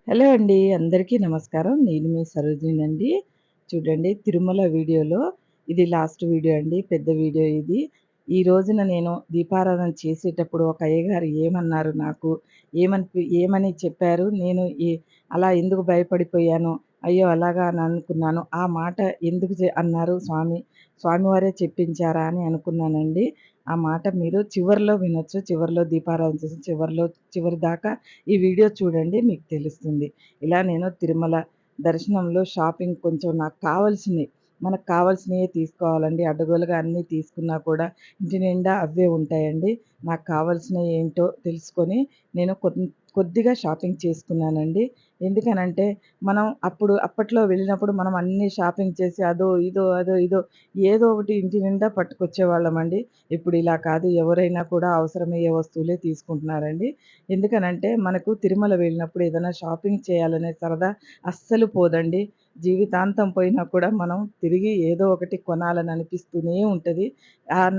Hello అండి. అందరికీ నమస్కారం. నేను మీ సరోజినండి. చూడండి తిరుమల వీడియోలో ఇది లాస్ట్ వీడియో అండి. పెద్ద వీడియో ఇది. ఈ రోజున నేను దీపారాధన చేసేటప్పుడు ఒక అయ్యగారు ఏమన్నారు నాకు, ఏమని చెప్పారు, నేను అలా ఎందుకు భయపడిపోయాను, అయ్యో! అలాగా అని అనుకున్నాను. ఆ మాట ఎందుకు అన్నారు స్వామివారే చెప్పించారా అని అనుకున్నానండి. ఆ మాట మీరు చివరిలో వినొచ్చు. చివరిలో దీపారాధన చేసి చివరి దాకా ఈ వీడియో చూడండి మీకు తెలుస్తుంది. ఇలా నేను తిరుమల దర్శనంలో షాపింగ్ కొంచెం నాకు కావాల్సినయి, మనకు కావాల్సినయే తీసుకోవాలండి. అడ్డగోలుగా అన్నీ తీసుకున్నా కూడా ఇంటి నిండా అవే ఉంటాయండి. నాకు కావాల్సినయి ఏంటో తెలుసుకొని నేను కొద్దిగా షాపింగ్ చేసుకున్నానండి. ఎందుకనంటే మనం అప్పట్లో వెళ్ళినప్పుడు మనం అన్నీ షాపింగ్ చేసి అదో ఇదో ఏదో ఒకటి ఇంటి నిండా పట్టుకొచ్చేవాళ్ళమండి. ఇప్పుడు ఇలా కాదు. ఎవరైనా కూడా అవసరమయ్యే వస్తువులే తీసుకుంటున్నారండి. ఎందుకనంటే మనకు తిరుమల వెళ్ళినప్పుడు ఏదైనా షాపింగ్ చేయాలనే సరదా అస్సలు పోదండి. జీవితాంతం పోయినా కూడా మనం తిరిగి ఏదో ఒకటి కొనాలని అనిపిస్తూనే ఉంటది.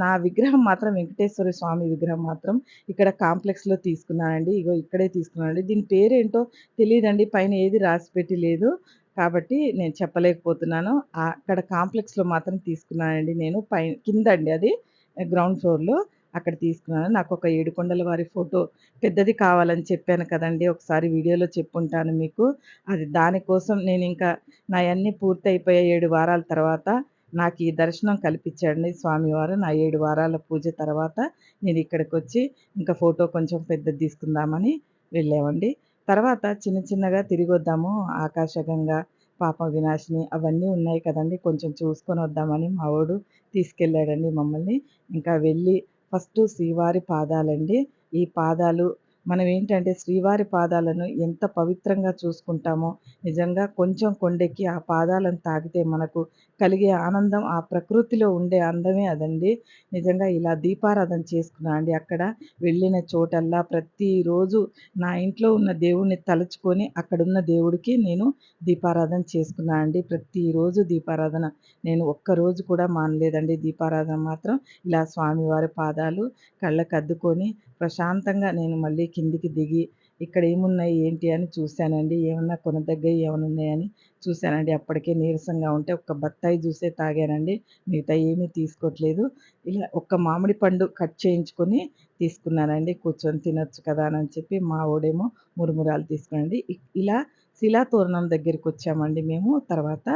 నా విగ్రహం మాత్రం వెంకటేశ్వర స్వామి విగ్రహం మాత్రం ఇక్కడ కాంప్లెక్స్‌లో తీసుకున్నానండి. ఇగో ఇక్కడే తీసుకున్నానండి. దీని పేరేంటో తెలీదండి. పైన ఏది రాసిపెట్టి లేదు. కాబట్టి నేను చెప్పలేకపోతున్నాను. అక్కడ కాంప్లెక్స్‌లో మాత్రం తీసుకున్నానండి నేను. కిందండి అది గ్రౌండ్ ఫ్లోర్‌లో అక్కడ తీసుకున్నాను. నాకొక ఏడుకొండల వారి ఫోటో పెద్దది కావాలని చెప్పాను కదండీ! ఒకసారి వీడియోలో చెప్పుంటాను మీకు. దానికోసం నేనింకా నాయన్నీ పూర్తయిపోయాయి 7 వారాల తర్వాత నాకీ దర్శనం కల్పించాడండి స్వామివారు. నా 7 వారాల పూజ తర్వాత నేనిక్కడికొచ్చి ఇంక ఫోటో కొంచెం పెద్దది తీసుకుందామని వెళ్ళామండి. తర్వాత చిన్న చిన్నగా తిరిగొద్దాము. ఆకాశగంగా, పాప వినాశిని అవన్నీ ఉన్నాయి కదండీ! కొంచెం చూసుకొనొద్దామని మా వోడు తీసుకెళ్ళాడండి మమ్మల్ని. ఇంకా వెళ్ళి ఫస్టు శ్రీవారి పాదాలండి. ఈ పాదాలు మనమేంటంటే శ్రీవారి పాదాలను ఎంత పవిత్రంగా చూసుకుంటామో, నిజంగా కొంచెం కొండెక్కి ఆ పాదాలను తాకితే మనకు కలిగే ఆనందం, ఆ ప్రకృతిలో ఉండే అందమే అదండి. నిజంగా ఇలా దీపారాధన చేసుకున్నా అండి. అక్కడ వెళ్ళిన చోటల్లా ప్రతిరోజు నా ఇంట్లో ఉన్న దేవుడిని తలుచుకొని అక్కడున్న దేవుడికి నేను దీపారాధన చేసుకున్నా అండి. ప్రతిరోజు దీపారాధన. నేను ఒక్కరోజు కూడా మానలేదండి దీపారాధన మాత్రం. ఇలా స్వామివారి పాదాలు కళ్ళకద్దుకొని ప్రశాంతంగా నేను మళ్ళీ కిందికి దిగి ఇక్కడేమున్నాయి ఏంటి అని చూశానండి. ఏమన్నా కొనదగ్గయి ఏమన్నా ఉన్నాయని చూశానండి. అప్పటికే నీరసంగా ఉంటే ఒక్క బత్తాయి జ్యూసే తాగానండి. మిగతా ఏమీ తీసుకోవట్లేదు. ఇలా ఒక్క మామిడి పండు కట్ చేయించుకొని తీసుకున్నానండి. కూర్చొని తినొచ్చు కదా అని చెప్పి మా వోడేమో మురుమురాలు తీసుకున్నాడండి. ఇలా శిలాతోరణం దగ్గరికొచ్చామండి మేము. తర్వాత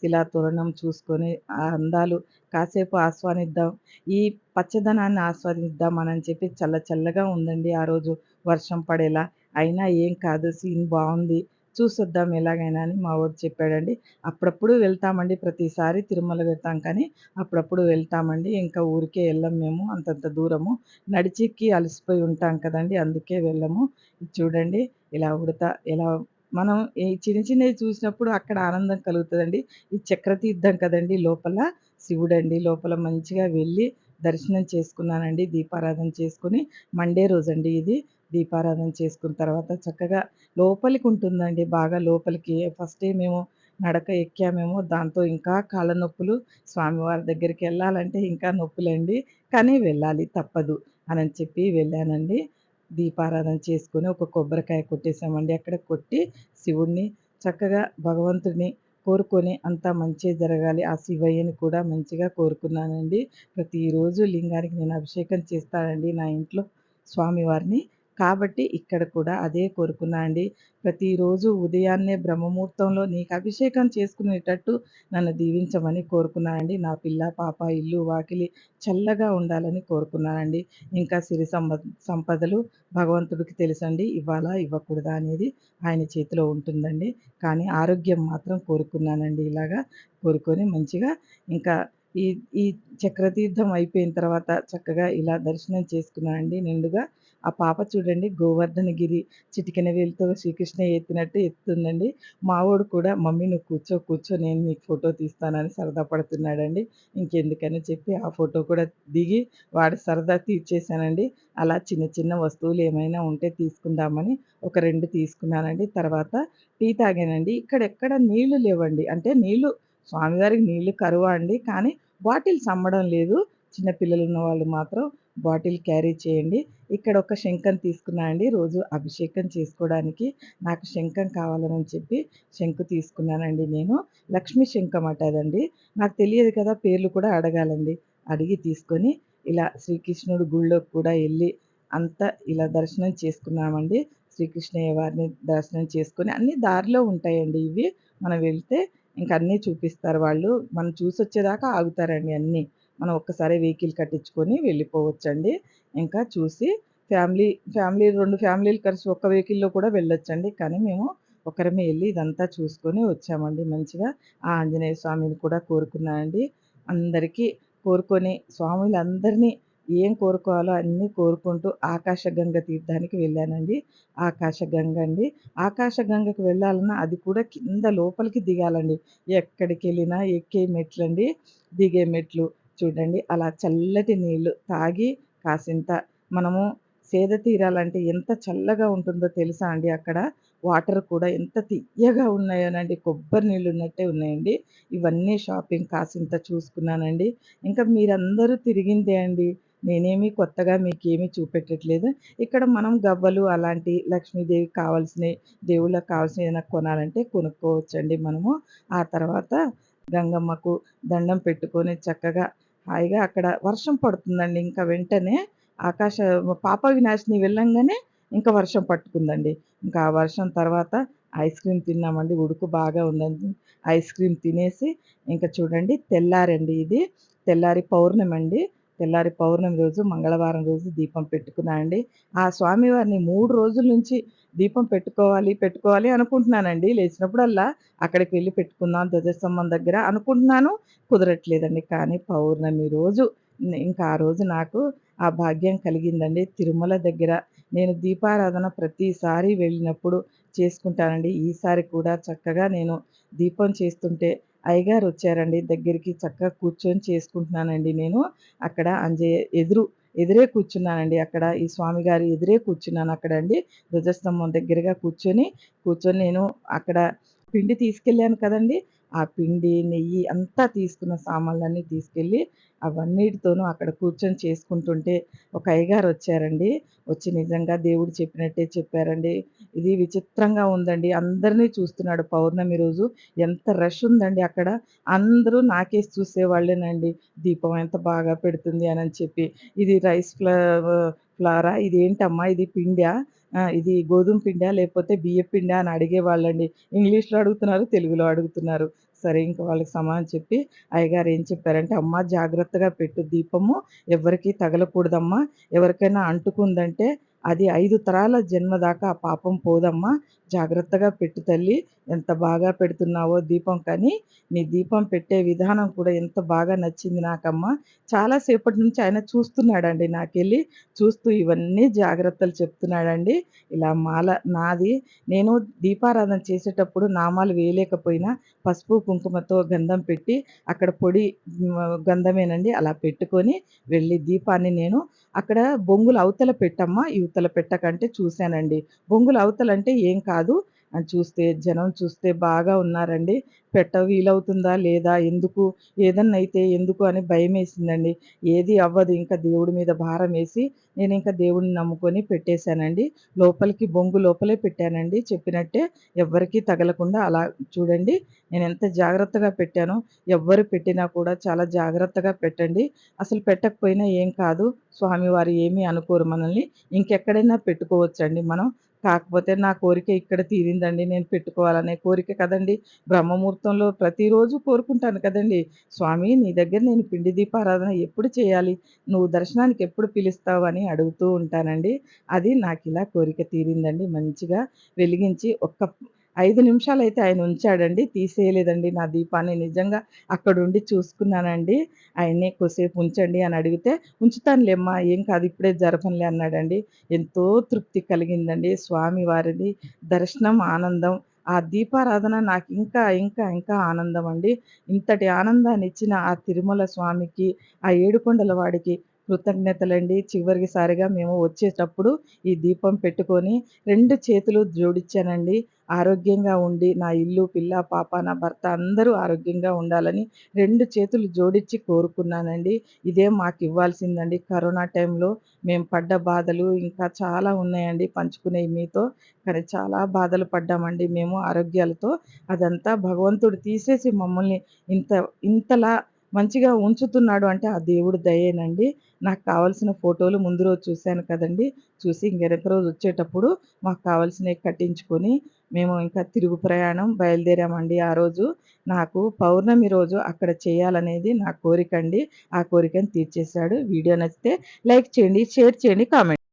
శిలాతోరణం చూసుకొని ఆ అందాలు కాసేపు ఆస్వానిద్దాం. ఈ పచ్చదనాన్ని ఆస్వాదిద్దామనని చెప్పి చల్ల చల్లగా ఉందండి ఆ రోజు వర్షం పడేలా. అయినా ఏం కాదు సీన్ బావుంది. చూసొద్దాం ఎలాగైనా అని మా వోడు చెప్పాడండి. అప్పుడప్పుడు వెళ్తామండి. ప్రతిసారి తిరుమల వెళ్తాం కానీ, అప్పుడప్పుడు వెళ్తామండి. ఇంకా ఊరికే ఎళ్ళం మేము అంతంత దూరము. నడిచెక్కి అలసిపోయి ఉంటాం కదండీ! అందుకే వెళ్ళము. ఇది చూడండి ఇలా ఇలా మనం ఈ చిన్న చిన్నవి చూసినప్పుడు అక్కడ ఆనందం కలుగుతదండి. ఇది చక్రతీర్థం కదండీ లోపల. శివుడండి లోపల మంచిగా వెళ్ళి దర్శనం చేసుకున్నానండి. దీపారాధన చేసుకొని మండే రోజండి ఇది. దీపారాధన చేసుకున్న తర్వాత చక్కగా లోపలికుంటుందండి బాగా లోపలికి. ఫస్టే మేము నడక ఎక్కామేమో దాంతో ఇంకా కాళ్ళ నొప్పులు. స్వామివారి దగ్గరికెళ్ళాలంటే ఇంకా నొప్పులండి. కానీ వెళ్ళాలి తప్పదు అనని చెప్పి వెళ్ళానండి. దీపారాధన చేసుకొని ఒక కొబ్బరికాయ కొట్టేసామండి. అక్కడ కొట్టి శివుడిని చక్కగా భగవంతుడిని కోరుకొని అంతా మంచే జరగాలి. ఆ శివయ్యని కూడా మంచిగా కోరుకున్నానండి. ప్రతిరోజు లింగానికి నేను అభిషేకం చేస్తానండి నా ఇంట్లో స్వామివారిని. కాబట్టి ఇక్కడ కూడా అదే కోరుకున్నా అండి. ప్రతిరోజు ఉదయాన్నే బ్రహ్మముహూర్తంలో నీకు అభిషేకం చేసుకునేటట్టు నన్ను దీవించమని కోరుకున్నానండి. నా పిల్ల, పాప, ఇల్లు, వాకిలి చల్లగా ఉండాలని కోరుకున్నానండి. ఇంకా సిరి సంపదలు భగవంతుడికి తెలుసండి. ఇవ్వాలా? ఇవ్వకూడదా? అనేది ఆయన చేతిలో ఉంటుందండి. కానీ ఆరోగ్యం మాత్రం కోరుకున్నానండి ఇలాగా. కోరుకొని మంచిగా ఇంకా ఈ ఈ చక్రతీర్థం అయిపోయిన తర్వాత చక్కగా ఇలా దర్శనం చేసుకున్నానండి నిండుగా. ఆ పాప చూడండి గోవర్ధనగిరి చిటికెన వేలుతో శ్రీకృష్ణయ్య ఎత్తినట్టు ఎత్తుతుందండి. మావోడు కూడా మమ్మీ నువ్వు కూర్చో, కూర్చో నేను నీకు ఫోటో తీస్తానని సరదా పడుతున్నాడండి. ఇంకెందుకని చెప్పి ఆ ఫోటో కూడా దిగి వాడి సరదా తీర్చేసానండి. అలా చిన్న చిన్న వస్తువులు ఏమైనా ఉంటే తీసుకుందామని ఒక 2 తీసుకున్నానండి. తర్వాత టీ తాగానండి. ఇక్కడెక్కడ నీళ్లు లేవండి. అంటే నీళ్లు స్వామివారికి నీళ్లు కరువా అండి. కానీ బాటిల్స్ అమ్మడం లేదు. చిన్న పిల్లలున్న వాళ్ళు మాత్రం బాటిల్ క్యారీ చేయండి. ఇక్కడ ఒక శంఖం తీసుకున్నా అండి. రోజు అభిషేకం చేసుకోవడానికి నాకు శంఖం కావాలని చెప్పి శంకు తీసుకున్నానండి నేను. లక్ష్మీ శంఖం అట అదండి. నాకు తెలియదు కదా! పేర్లు కూడా అడగాలండి. అడిగి తీసుకొని ఇలా శ్రీకృష్ణుడు గుడిలోకి కూడా ఎళ్లి అంతా ఇలా దర్శనం చేసుకున్నామండి. శ్రీకృష్ణయ్య వారిని దర్శనం చేసుకొని అన్నీ దారిలో ఉంటాయండి ఇవి. మనం వెళ్తే ఇంక అన్నీ చూపిస్తారు వాళ్ళు. మనం చూసొచ్చేదాకా ఆగుతారండి అన్నీ. మనం ఒక్కసారే వెహికల్ కట్టించుకొని వెళ్ళిపోవచ్చండి. ఇంకా చూసి ఫ్యామిలీ, ఫ్యామిలీ 2 ఫ్యామిలీలు కలిసి ఒక్క వెహికల్‌లో కూడా వెళ్ళొచ్చండి. కానీ మేము ఒక్కరమే ఎళ్లి ఇదంతా చూసుకొని వచ్చామండి మంచిగా. ఆ ఆంజనేయ స్వామిని కూడా కోరుకున్నానండి. అందరికీ కోరుకొని స్వాములందరినీ ఏం కోరుకోవాలో అన్నీ కోరుకుంటూ ఆకాశగంగ తీర్థానికి వెళ్ళానండి. ఆకాశగంగ అండి. ఆకాశగంగకి వెళ్ళాలన్నా అది కూడా కింద లోపలికి దిగాలండి. ఎక్కడికెళ్ళినా ఎక్కే మెట్లండి, దిగే మెట్లు. చూడండి అలా చల్లటి నీళ్ళు తాగి కాసింత మనము సేద తీరాలంటే ఎంత చల్లగా ఉంటుందో తెలుసా అండి అక్కడ. వాటర్ కూడా ఎంత తియ్యగా ఉన్నాయోనండి. కొబ్బరి నీళ్ళున్నట్టే ఉన్నాయండి. ఇవన్నీ షాపింగ్ కాసింత చూసుకున్నానండి. ఇంకా మీరందరూ తిరిగిందే అండి. నేనేమి కొత్తగా మీకేమి చూపెట్టట్లేదు. ఇక్కడ మనం గవ్వలు అలాంటి లక్ష్మీదేవికి కావాల్సినయి, దేవుళ్ళకి కావాల్సినయి ఏదైనా కొనాలంటే కొనుక్కోవచ్చండి మనము. ఆ తర్వాత గంగమ్మకు దండం పెట్టుకొని చక్కగా హాయిగా అక్కడ వర్షం పడుతుందండి. ఇంక వెంటనే ఆకాశ పాప వినాశిని వెళ్ళంగానే ఇంక వర్షం పట్టుకుందండి. ఇంకా ఆ వర్షం తర్వాత ఐస్ క్రీమ్ తిన్నామండి. ఉడుకు బాగా ఉందని ఐస్ క్రీమ్ తినేసి ఇంక చూడండి తెల్లారండి ఇది. తెల్లారి పౌర్ణమండి. తెల్లారి పౌర్ణమి రోజు మంగళవారం రోజు దీపం పెట్టుకున్నా అండి. ఆ స్వామివారిని 3 రోజుల నుంచి దీపం పెట్టుకోవాలి, పెట్టుకోవాలి అనుకుంటున్నానండి. లేచినప్పుడల్లా అక్కడికి వెళ్లి పెట్టుకుందాం ధ్వజస్తంభం దగ్గర అనుకుంటున్నాను. కుదరట్లేదండి. కానీ పౌర్ణమి రోజు ఇంకా ఆ రోజు నాకు ఆ భాగ్యం కలిగిందండి. తిరుమల దగ్గర నేను దీపారాధన ప్రతిసారి వెళ్ళినప్పుడు చేసుకుంటానండి. ఈసారి కూడా చక్కగా నేను దీపం చేస్తుంటే అయ్యగారొచ్చారండి దగ్గరికి. చక్కగా కూర్చొని చేసుకుంటున్నానండి నేను. అక్కడ ఎదురే కూర్చున్నానండి అక్కడ. ఈ స్వామిగారి ఎదురే కూర్చున్నానక్కడండి. ధ్వజస్తంభం దగ్గరగా కూర్చొని నేను అక్కడ పిండి తీసుకెళ్ళాను కదండీ! ఆ పిండి, నెయ్యి అంతా తీసుకున్న సామాన్లన్నీ తీసుకెళ్ళి అవన్నిటితోనూ అక్కడ కూర్చొని చేసుకుంటుంటే ఒక అయ్యగారొచ్చారండి. వచ్చి నిజంగా దేవుడు చెప్పినట్టే చెప్పారండి. ఇది విచిత్రంగా ఉందండి. అందరిని చూస్తున్నాడు పౌర్ణమి రోజు. ఎంత రష్ ఉందండి అక్కడ. అందరూ నాకేసి చూసేవాళ్ళేనండి. దీపం ఎంత బాగా పెడుతుంది అనని చెప్పి. ఇది ఫ్లారా? ఇదేంటమ్మా ఇది పిండా? ఇది గోధుమ పిండా? లేకపోతే బియ్యపు పిండా? అని అడిగేవాళ్ళండి. ఇంగ్లీష్‌లో అడుగుతున్నారు, తెలుగులో అడుగుతున్నారు. సరే ఇంక వాళ్ళకి సమాధానం చెప్పి అయ్యగారు ఏం చెప్పారంటే, "అమ్మా జాగ్రత్తగా పెట్టు దీపము. ఎవ్వరికీ తగలకూడదమ్మా. ఎవరికైనా అంటుకుందంటే అది 5 తరాల జన్మ దాకా ఆ పాపం పోదమ్మా. జాగ్రత్తగా పెట్టు తల్లి. ఎంత బాగా పెడుతున్నావో దీపం కానీ, నీ దీపం పెట్టే విధానం కూడా ఎంత బాగా నచ్చింది నాకమ్మా." చాలా సేపటి నుంచి ఆయన చూస్తున్నాడండి నాకెళ్ళి. చూస్తూ ఇవన్నీ జాగ్రత్తలు చెప్తున్నాడండి. ఇలా నాది నేను దీపారాధన చేసేటప్పుడు నామాలు వేయలేకపోయినా పసుపు, కుంకుమతో గంధం పెట్టి అక్కడ పొడి గంధమేనండి అలా పెట్టుకొని వెళ్ళి దీపాన్ని నేను అక్కడ బొంగులు అవతల పెట్టమ్మా, ఇవతల పెట్టకంటే చూశానండి. బొంగులు అవతలంటే ఏం కాదు అని జనం చూస్తే బాగా ఉన్నారండి. వీలవుతుందా లేదా? ఎందుకు? ఏదన్నా అయితే ఎందుకు అని భయమేసిందండి. ఏది అవ్వదు ఇంకా దేవుడి మీద భారమేసి నేనింక దేవుడిని నమ్ముకొని పెట్టేశానండి. బొంగు లోపలే పెట్టానండి చెప్పినట్టే. ఎవ్వరికీ తగలకుండా అలా చూడండి నేనెంత జాగ్రత్తగా పెట్టానో, ఎవ్వరు పెట్టినా కూడా చాలా జాగ్రత్తగా పెట్టండి. అసలు పెట్టకపోయినా ఏం కాదు. స్వామివారు ఏమీ అనుకోరు మనల్ని. ఇంకెక్కడైనా పెట్టుకోవచ్చండి మనం. కాకపోతే నా కోరిక ఇక్కడ తీరిందండి. నేను పెట్టుకోవాలనే కోరిక కదండీ! బ్రహ్మముహూర్తంలో ప్రతిరోజు కోరుకుంటాను కదండీ! స్వామి నీ దగ్గర నేను పిండి దీపారాధన ఎప్పుడు చేయాలి? నువ్వు దర్శనానికి ఎప్పుడు పిలుస్తావు? అని అడుగుతూ ఉంటానండి. అది నాకిలా కోరిక తీరిందండి. మంచిగా వెలిగించి 5 నిమిషాలైతే ఆయన ఉంచాడండి. తీసేయలేదండి నా దీపాన్ని. నిజంగా అక్కడుండి చూసుకున్నానండి. ఆయన్ని "కొద్దిసేపు ఉంచండి" అని అడిగితే, "ఉంచుతానులేమ్మా ఏం కాదు ఇప్పుడే జరపనులే" అన్నాడండి. ఎంతో తృప్తి కలిగిందండి. స్వామివారిది దర్శనం, ఆనందం. ఆ దీపారాధన నాకు ఇంకా ఆనందమండి. ఇంతటి ఆనందాన్నిచ్చిన ఆ తిరుమల స్వామికి, ఆ ఏడుకొండల వాడికి కృతజ్ఞతలండి. చివరిసారిగా మేము వచ్చేటప్పుడు ఈ దీపం పెట్టుకొని 2 చేతులు జోడించానండి. ఆరోగ్యంగా ఉండి నా ఇల్లు, పిల్ల, పాప, నా భర్త అందరూ ఆరోగ్యంగా ఉండాలని 2 చేతులు జోడించి కోరుకున్నానండి. ఇదే మాకివ్వాల్సిందండి. కరోనా టైంలో మేము పడ్డ బాధలు ఇంకా చాలా ఉన్నాయండి పంచుకునేయి మీతో. కానీ చాలా బాధలు పడ్డామండి మేము ఆరోగ్యాలతో. అదంతా భగవంతుడు తీసేసి మమ్మల్ని ఇంత ఇంతలా మంచిగా ఉంచుతున్నాడు అంటే ఆ దేవుడి దయేనండి. నాకు కావాల్సిన ఫోటోలు ముందు రోజు చూశాను కదండీ! చూసి ఇంక వెనక రోజు వచ్చేటప్పుడు మాకు కావాల్సినయి కట్టించుకొని, మేము ఇంకా తిరుగు ప్రయాణం బయలుదేరామండి ఆ రోజు. నాకు పౌర్ణమి రోజు అక్కడ చేయాలనేది నా కోరికండి. ఆ కోరికను తీర్చేశాడు. వీడియో నచ్చితే లైక్ చేయండి, షేర్ చేయండి, కామెంట్